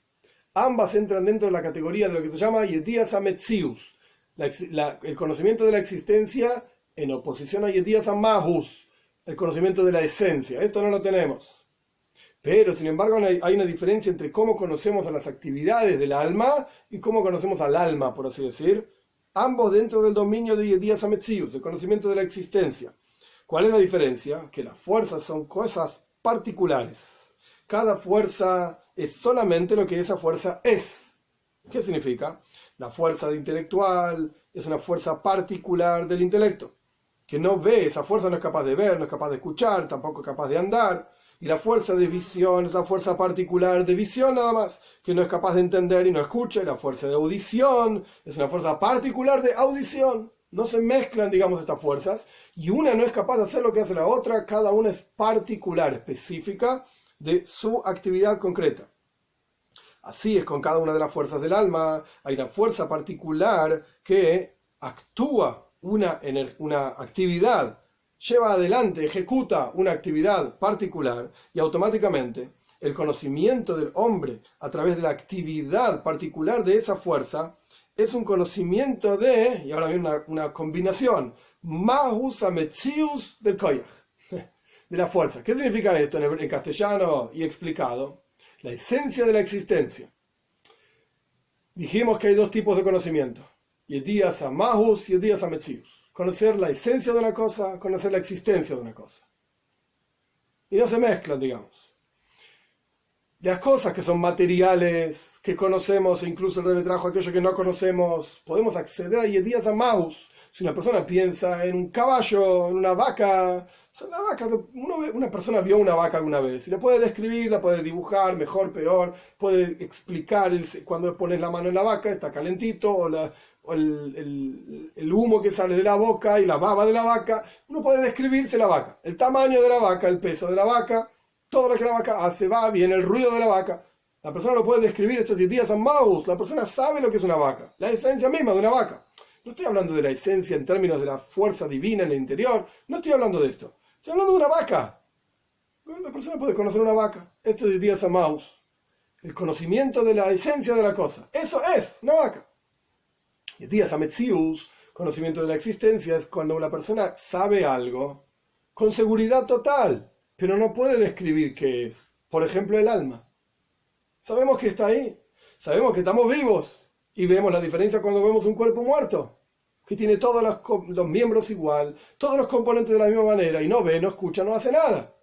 Ambas entran dentro de la categoría de lo que se llama Yedias HaMetzius, el conocimiento de la existencia en oposición a Yedias HaMahus, el conocimiento de la esencia. Esto no lo tenemos. Pero, sin embargo, hay una diferencia entre cómo conocemos a las actividades del alma y cómo conocemos al alma, por así decir. Ambos dentro del dominio de Yedias HaMetzius, el conocimiento de la existencia. ¿Cuál es la diferencia? Que las fuerzas son cosas particulares. Cada fuerza es solamente lo que esa fuerza es. ¿Qué significa? La fuerza intelectual es una fuerza particular del intelecto, que no ve, esa fuerza no es capaz de ver, no es capaz de escuchar, tampoco es capaz de andar. Y la fuerza de visión es la fuerza particular de visión nada más, que no es capaz de entender y no escucha. Y la fuerza de audición es una fuerza particular de audición. No se mezclan, digamos, estas fuerzas, y una no es capaz de hacer lo que hace la otra, cada una es particular, específica de su actividad concreta. Así es con cada una de las fuerzas del alma. Hay una fuerza particular que actúa una actividad, lleva adelante, ejecuta una actividad particular, y automáticamente el conocimiento del hombre a través de la actividad particular de esa fuerza es un conocimiento de, y ahora viene una combinación, Mahus HaMetzius del Koyach, de la fuerza. ¿Qué significa esto en castellano y explicado? La esencia de la existencia. Dijimos que hay dos tipos de conocimiento, Yedias HaMahus y Yedias HaMetzius. Conocer la esencia de una cosa, conocer la existencia de una cosa. Y no se mezclan, digamos. Las cosas que son materiales, que conocemos, e incluso el Rebbe trajo aquello que no conocemos, podemos acceder a Yedias HaMahus. Si una persona piensa en un caballo, en una vaca, una persona vio una vaca alguna vez y la puede describir, la puede dibujar, mejor, peor, puede explicar cuando pones la mano en la vaca, está calentito, o el humo que sale de la boca y la baba de la vaca. Uno puede describirse la vaca, el tamaño de la vaca, el peso de la vaca, todo lo que la vaca hace, va bien, el ruido de la vaca. La persona lo puede describir, estos 10 días en Maus, la persona sabe lo que es una vaca, la esencia misma de una vaca. No estoy hablando de la esencia en términos de la fuerza divina en el interior, no estoy hablando de esto, estoy hablando de una vaca. La persona puede conocer una vaca, esto es 10 días en Maus, el conocimiento de la esencia de la cosa, eso es una vaca. Y Días Ametzius, conocimiento de la existencia, es cuando una persona sabe algo con seguridad total, pero no puede describir qué es. Por ejemplo, el alma. Sabemos que está ahí, sabemos que estamos vivos, y vemos la diferencia cuando vemos un cuerpo muerto, que tiene todos los miembros igual, todos los componentes de la misma manera, y no ve, no escucha, no hace nada.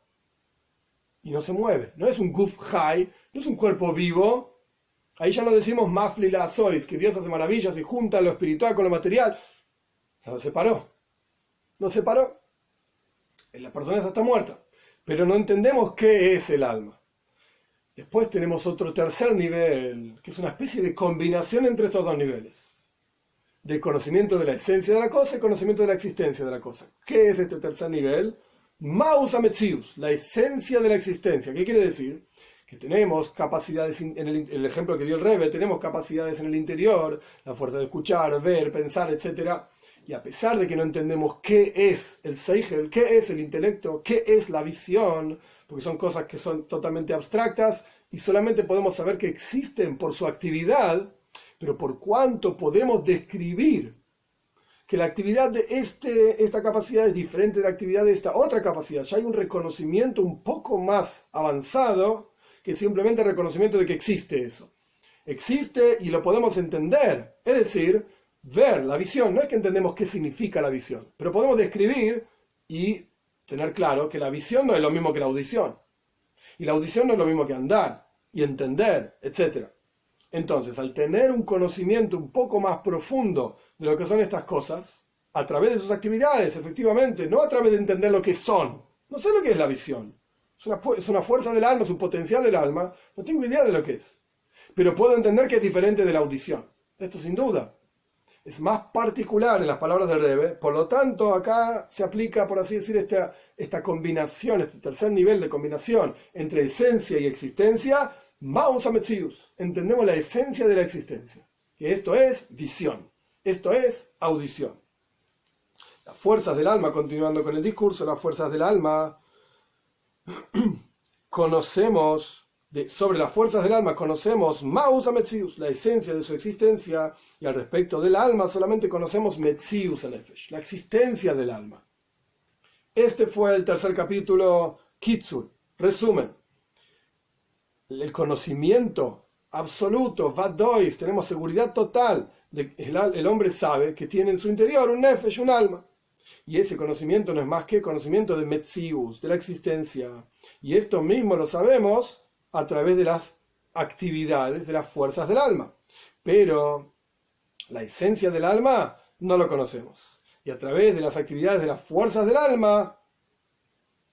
Y no se mueve. No es un guf high, no es un cuerpo vivo. Ahí ya no decimos Mafli la sois, que Dios hace maravillas y junta lo espiritual con lo material. No separó. No separó. La persona esa está muerta. Pero no entendemos qué es el alma. Después tenemos otro tercer nivel, que es una especie de combinación entre estos dos niveles. De conocimiento de la esencia de la cosa y conocimiento de la existencia de la cosa. ¿Qué es este tercer nivel? Maus Ametzius, la esencia de la existencia. ¿Qué quiere decir? que tenemos capacidades, en el ejemplo que dio el Rebbe, tenemos capacidades en el interior, la fuerza de escuchar, ver, pensar, etc. Y a pesar de que no entendemos qué es el Seichel, qué es el intelecto, qué es la visión, porque son cosas que son totalmente abstractas y solamente podemos saber que existen por su actividad, pero por cuánto podemos describir que la actividad de esta capacidad es diferente de la actividad de esta otra capacidad. Ya hay un reconocimiento un poco más avanzado que simplemente el reconocimiento de que existe eso. Existe y lo podemos entender. Es decir, ver la visión. No es que entendemos qué significa la visión, pero podemos describir y tener claro que la visión no es lo mismo que la audición. Y la audición no es lo mismo que andar y entender, etc. Entonces, al tener un conocimiento un poco más profundo de lo que son estas cosas, a través de sus actividades, efectivamente, no a través de entender lo que son. No sé lo que es la visión. Es una fuerza del alma, es un potencial del alma. No tengo idea de lo que es. Pero puedo entender que es diferente de la audición. Esto sin duda. Es más particular en las palabras del Rebbe. Por lo tanto, acá se aplica, por así decir, esta combinación, este tercer nivel de combinación entre esencia y existencia. Maus Ametzius, entendemos la esencia de la existencia, que esto es visión, esto es audición. Las fuerzas del alma, continuando con el discurso, las fuerzas del alma, sobre las fuerzas del alma conocemos Maus Ametzius, la esencia de su existencia, y al respecto del alma solamente conocemos Metzius Nefesh, la existencia del alma. Este fue el tercer capítulo, Kitzur, resumen. El conocimiento absoluto, Vadois, tenemos seguridad total de que el hombre sabe que tiene en su interior un nefesh, un alma. Y ese conocimiento no es más que conocimiento de Metzius, de la existencia. Y esto mismo lo sabemos a través de las actividades de las fuerzas del alma. Pero la esencia del alma no lo conocemos. Y a través de las actividades de las fuerzas del alma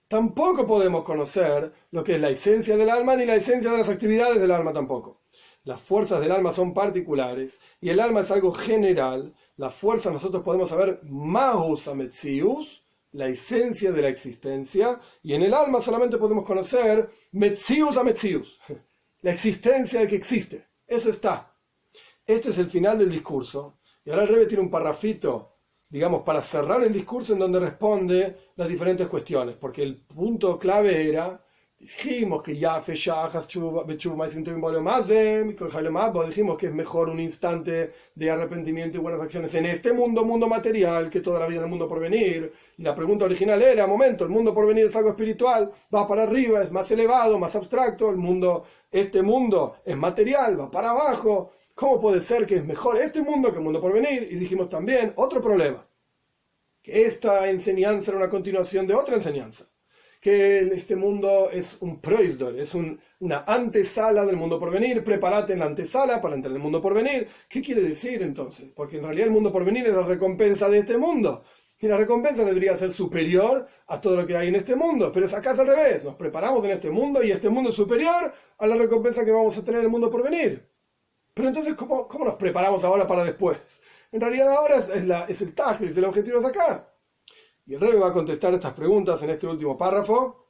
tampoco podemos conocer lo que es la esencia del alma ni la esencia de las actividades del alma tampoco. Las fuerzas del alma son particulares y el alma es algo general. La fuerza nosotros podemos saber Mahus Ametzius, la esencia de la existencia, y en el alma solamente podemos conocer Metzius Ametzius, la existencia de que existe. Eso está. Este es el final del discurso. Y ahora el Rebbe tiene un parrafito, digamos, para cerrar el discurso en donde responde las diferentes cuestiones, porque el punto clave era, dijimos que ya dijimos que es mejor un instante de arrepentimiento y buenas acciones en este mundo material, que toda la vida en el mundo por venir. Y la pregunta original era, momento, el mundo por venir es algo espiritual, va para arriba, es más elevado, más abstracto, este mundo es material, va para abajo. ¿Cómo puede ser que es mejor este mundo que el mundo por venir? Y dijimos también otro problema, que esta enseñanza era una continuación de otra enseñanza, que este mundo es un proisdor, es una antesala del mundo por venir. Prepárate en la antesala para entrar en el mundo por venir. ¿Qué quiere decir entonces? Porque en realidad el mundo por venir es la recompensa de este mundo, y la recompensa debería ser superior a todo lo que hay en este mundo, pero es acá al revés. Nos preparamos en este mundo y este mundo es superior a la recompensa que vamos a tener en el mundo por venir. Pero entonces, ¿cómo nos preparamos ahora para después? En realidad ahora es el tajris, el objetivo es acá. Y el Rebbe va a contestar estas preguntas en este último párrafo.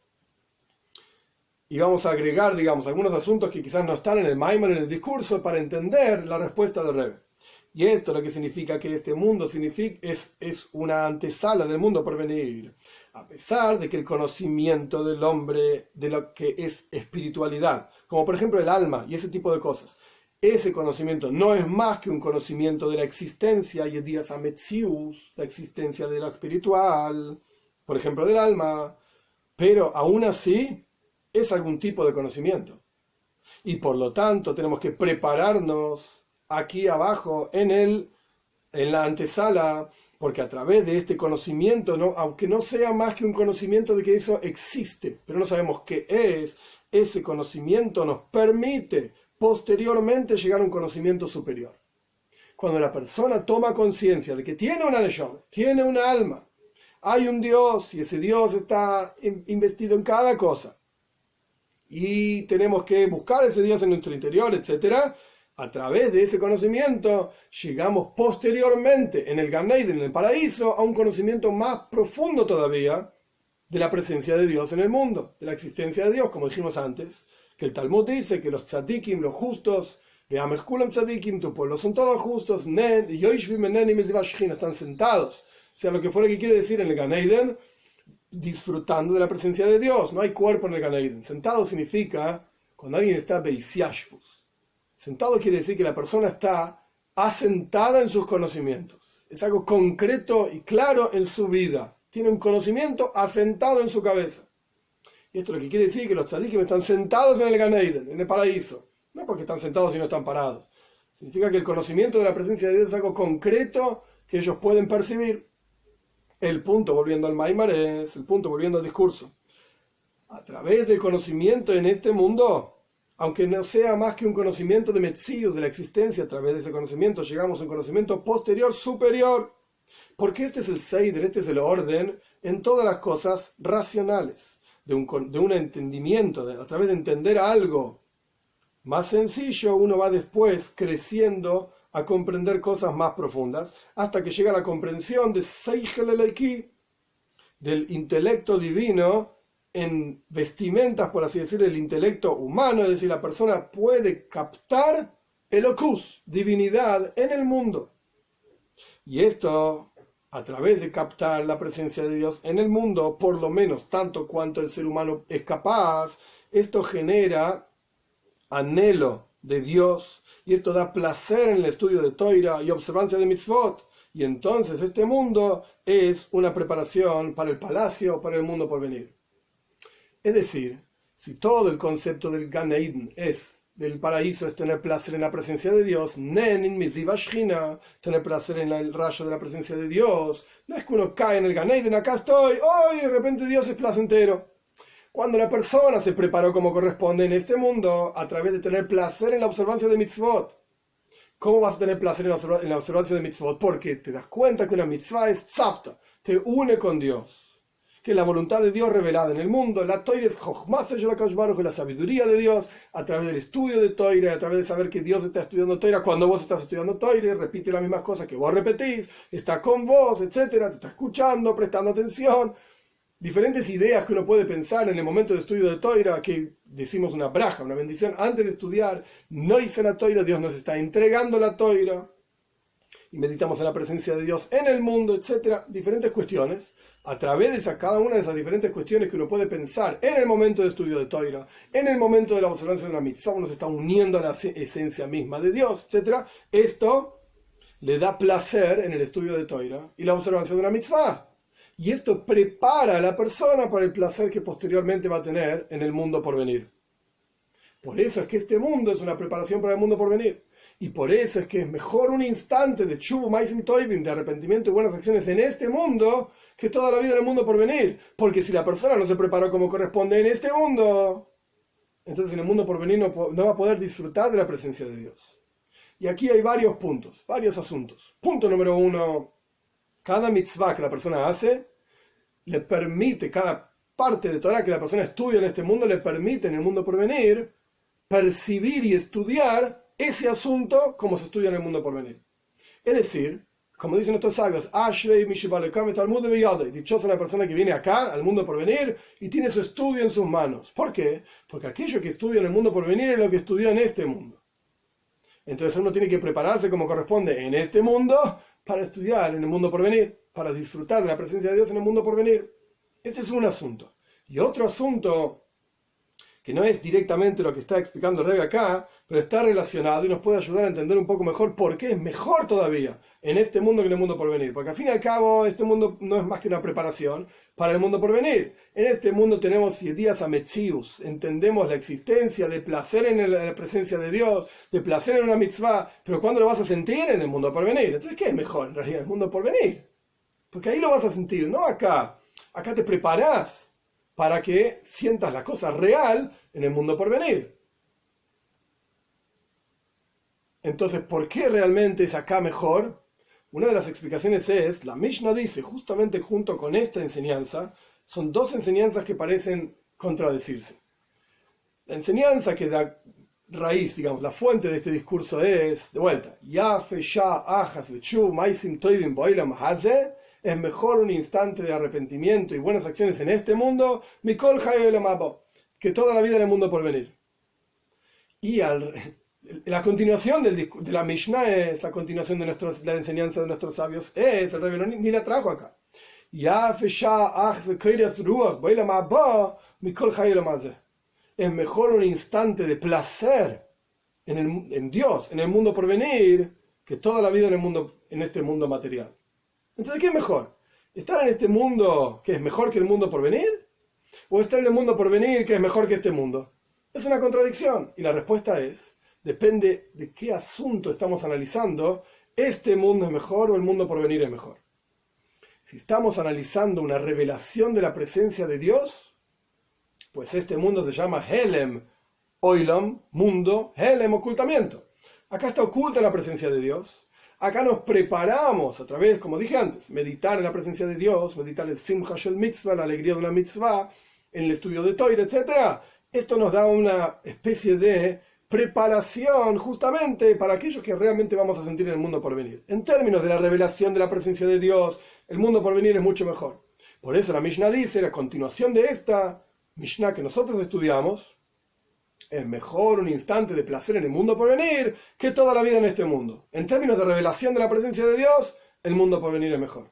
Y vamos a agregar, digamos, algunos asuntos que quizás no están en el Maimon, en el discurso, para entender la respuesta del Rebbe. Y esto lo que significa que este mundo es una antesala del mundo por venir. A pesar de que el conocimiento del hombre de lo que es espiritualidad, como por ejemplo el alma y ese tipo de cosas, ese conocimiento no es más que un conocimiento de la existencia, y Yedias Ametzius, la existencia de lo espiritual, por ejemplo del alma, pero aún así es algún tipo de conocimiento. Y por lo tanto tenemos que prepararnos aquí abajo en la antesala, porque a través de este conocimiento, aunque no sea más que un conocimiento de que eso existe, pero no sabemos qué es, ese conocimiento nos permite posteriormente llegar a un conocimiento superior. Cuando la persona toma conciencia de que tiene una neshama, tiene una alma, hay un Dios y ese Dios está investido en cada cosa, y tenemos que buscar ese Dios en nuestro interior, etc. A través de ese conocimiento llegamos posteriormente en el Gan Eden, en el paraíso, a un conocimiento más profundo todavía de la presencia de Dios en el mundo, de la existencia de Dios, como dijimos antes, que el Talmud dice que los tzadikim, los justos, veamos kulam tzadikim, tu pueblo son todos justos, están sentados, o sea, lo que fuera que quiere decir en el Gan Eden, disfrutando de la presencia de Dios. No hay cuerpo en el Gan Eden. Sentado significa cuando alguien está beisiashpus. Sentado quiere decir que la persona está asentada en sus conocimientos. Es algo concreto y claro en su vida. Tiene un conocimiento asentado en su cabeza. Y esto lo que quiere decir que los tzadikim están sentados en el Gan Eden, en el paraíso. No porque están sentados y no están parados. Significa que el conocimiento de la presencia de Dios es algo concreto que ellos pueden percibir. El punto, volviendo al Maimar, es el punto, volviendo al discurso. A través del conocimiento en este mundo, aunque no sea más que un conocimiento de Metzius, de la existencia, a través de ese conocimiento llegamos a un conocimiento posterior, superior. Porque este es el Seider, este es el orden en todas las cosas racionales. De un entendimiento, a través de entender algo más sencillo, uno va después creciendo a comprender cosas más profundas, hasta que llega a la comprensión de Seichel Eloiki, del intelecto divino, en vestimentas, por así decir, el intelecto humano, es decir, la persona puede captar Elokus, divinidad, en el mundo. Y esto, a través de captar la presencia de Dios en el mundo, por lo menos tanto cuanto el ser humano es capaz, esto genera anhelo de Dios, y esto da placer en el estudio de Toira y observancia de mitzvot. Y entonces este mundo es una preparación para el palacio, para el mundo por venir. Es decir, si todo el concepto del Gan Eden del paraíso es tener placer en la presencia de Dios, tener placer en el rayo de la presencia de Dios, no es que uno cae en el Gan Eden, acá estoy, hoy de repente Dios es placentero. Cuando la persona se preparó como corresponde en este mundo, a través de tener placer en la observancia de mitzvot. ¿Cómo vas a tener placer en la observancia de mitzvot? Porque te das cuenta que una mitzvah es tzavta, te une con Dios. Que la voluntad de Dios revelada en el mundo, la Toira es Jochmas que la sabiduría de Dios, a través del estudio de Toira, a través de saber que Dios está estudiando Toira, cuando vos estás estudiando Toira, repite las mismas cosas que vos repetís, está con vos, etcétera, te está escuchando, prestando atención. Diferentes ideas que uno puede pensar en el momento de estudio de Toira, que decimos una braja, una bendición, antes de estudiar, no hice la Toira, Dios nos está entregando la Toira, y meditamos en la presencia de Dios en el mundo, etc. Diferentes cuestiones. A través de cada una de esas diferentes cuestiones que uno puede pensar en el momento de estudio de Toira, en el momento de la observancia de una mitzvah, uno se está uniendo a la esencia misma de Dios, etc. Esto le da placer en el estudio de Toira y la observancia de una mitzvah. Y esto prepara a la persona para el placer que posteriormente va a tener en el mundo por venir. Por eso es que este mundo es una preparación para el mundo por venir. Y por eso es que es mejor un instante de Tshuva Maisim Toivim, de arrepentimiento y buenas acciones en este mundo, que toda la vida en el mundo por venir. Porque si la persona no se preparó como corresponde en este mundo, entonces en el mundo por venir no va a poder disfrutar de la presencia de Dios. Y aquí hay varios puntos, varios asuntos. Punto número 1. Cada mitzvah que la persona hace, le permite, cada parte de Torah que la persona estudia en este mundo, le permite en el mundo por venir percibir y estudiar ese asunto como se estudia en el mundo por venir. Es decir, como dicen nuestros sabios, dichosa la persona que viene acá al mundo por venir y tiene su estudio en sus manos. ¿Por qué? Porque aquello que estudia en el mundo por venir es lo que estudió en este mundo. Entonces uno tiene que prepararse como corresponde en este mundo para estudiar en el mundo por venir, para disfrutar de la presencia de Dios en el mundo por venir. Este es un asunto. Y otro asunto, que no es directamente lo que está explicando Rebbe acá, pero está relacionado y nos puede ayudar a entender un poco mejor por qué es mejor todavía en este mundo que en el mundo por venir. Porque al fin y al cabo este mundo no es más que una preparación para el mundo por venir. En este mundo tenemos Yedias Ametzius, entendemos la existencia de placer en la presencia de Dios, de placer en una mitzvah, pero ¿cuándo lo vas a sentir? En el mundo por venir. Entonces, ¿qué es mejor en realidad? El mundo por venir. Porque ahí lo vas a sentir, no acá. Acá te preparás para que sientas la cosa real en el mundo por venir. Entonces, ¿por qué realmente es acá mejor? Una de las explicaciones es, la Mishnah dice, justamente junto con esta enseñanza, son dos enseñanzas que parecen contradecirse. La enseñanza que da raíz, digamos, la fuente de este discurso es, de vuelta, es mejor un instante de arrepentimiento y buenas acciones en este mundo, que toda la vida en el mundo por venir. La continuación de la Mishnah es la continuación de la enseñanza de nuestros sabios. El Rebbe ni la trajo acá. Es mejor un instante de placer en Dios, en el mundo por venir, que toda la vida en este mundo material. Entonces, ¿qué es mejor? ¿Estar en este mundo que es mejor que el mundo por venir? ¿O estar en el mundo por venir que es mejor que este mundo? Es una contradicción. Y la respuesta es, depende de qué asunto estamos analizando, ¿este mundo es mejor o el mundo por venir es mejor? Si estamos analizando una revelación de la presencia de Dios, pues este mundo se llama Helem, Oilam, mundo, Helem, ocultamiento. Acá está oculta la presencia de Dios. Acá nos preparamos a través, como dije antes, meditar en la presencia de Dios, meditar el Simcha Shel Mitzvah, la alegría de una mitzvah, en el estudio de Torah, etc. Esto nos da una especie de preparación justamente para aquellos que realmente vamos a sentir en el mundo por venir. En términos de la revelación de la presencia de Dios, el mundo por venir es mucho mejor. Por eso la Mishnah dice, la continuación de esta Mishnah que nosotros estudiamos, es mejor un instante de placer en el mundo por venir que toda la vida en este mundo. En términos de revelación de la presencia de Dios, el mundo por venir es mejor.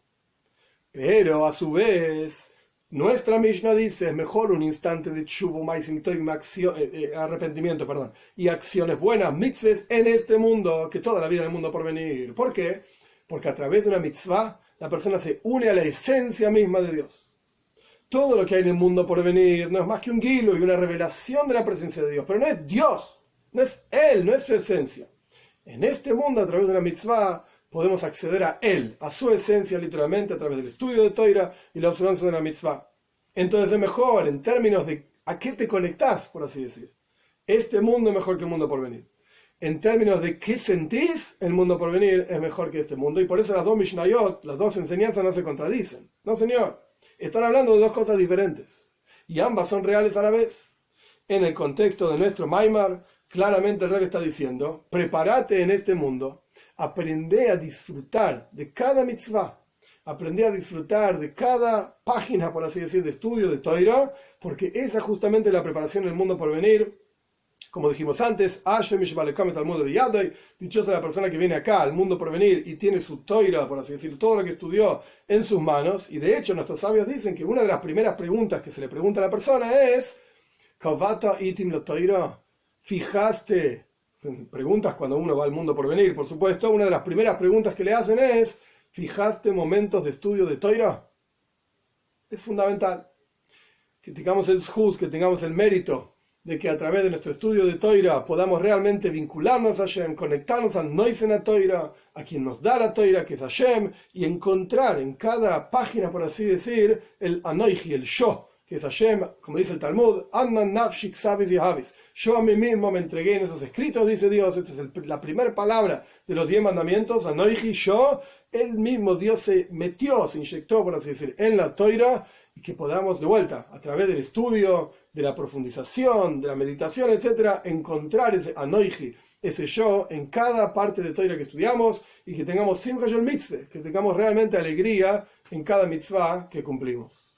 Pero a su vez, nuestra Mishnah dice, es mejor un instante de tshuva, arrepentimiento, y acciones buenas, mitzvahs, en este mundo, que toda la vida en el mundo por venir. ¿Por qué? Porque a través de una mitzvah, la persona se une a la esencia misma de Dios. Todo lo que hay en el mundo por venir no es más que un guilo y una revelación de la presencia de Dios, pero no es Dios, no es Él, no es su esencia. En este mundo, a través de una mitzvah, podemos acceder a Él, a su esencia literalmente, a través del estudio de Torah y la observancia de una mitzvah. Entonces es mejor en términos de a qué te conectás, por así decir. Este mundo es mejor que el mundo por venir. En términos de qué sentís, el mundo por venir es mejor que este mundo. Y por eso las dos Mishnayot, las dos enseñanzas no se contradicen. No, señor. Están hablando de dos cosas diferentes. Y ambas son reales a la vez. En el contexto de nuestro Maimar, claramente el Rebbe está diciendo, prepárate en este mundo, aprende a disfrutar de cada mitzvah, aprende a disfrutar de cada página, por así decir, de estudio de Torah, porque esa justamente es la preparación del mundo por venir. Como dijimos antes, dichosa la persona que viene acá al mundo por venir y tiene su Torah, por así decir, todo lo que estudió en sus manos. Y de hecho nuestros sabios dicen que una de las primeras preguntas que se le pregunta a la persona es ¿fijaste? Preguntas cuando uno va al mundo por venir, por supuesto. Una de las primeras preguntas que le hacen es ¿fijaste momentos de estudio de Torah? Es fundamental que tengamos el zhus, que tengamos el mérito de que a través de nuestro estudio de Torah podamos realmente vincularnos a Hashem, conectarnos al Noisen a Torah, a quien nos da la Torah, que es Hashem, y encontrar en cada página, por así decir, el Anoichi, el yo, que es Hashem, como dice el Talmud, Annan Nafshik Sabis y Havis. Yo a mí mismo me entregué en esos escritos, dice Dios. Esta es la primera palabra de los 10 mandamientos, Anoichi, yo. El mismo Dios se metió, se inyectó, por así decir, en la Torah, y que podamos de vuelta, a través del estudio, de la profundización, de la meditación, etc., encontrar ese Anoichi, ese yo, en cada parte de Torah que estudiamos, y que tengamos Simcha Shel Mitzvah, que tengamos realmente alegría en cada mitzvah que cumplimos.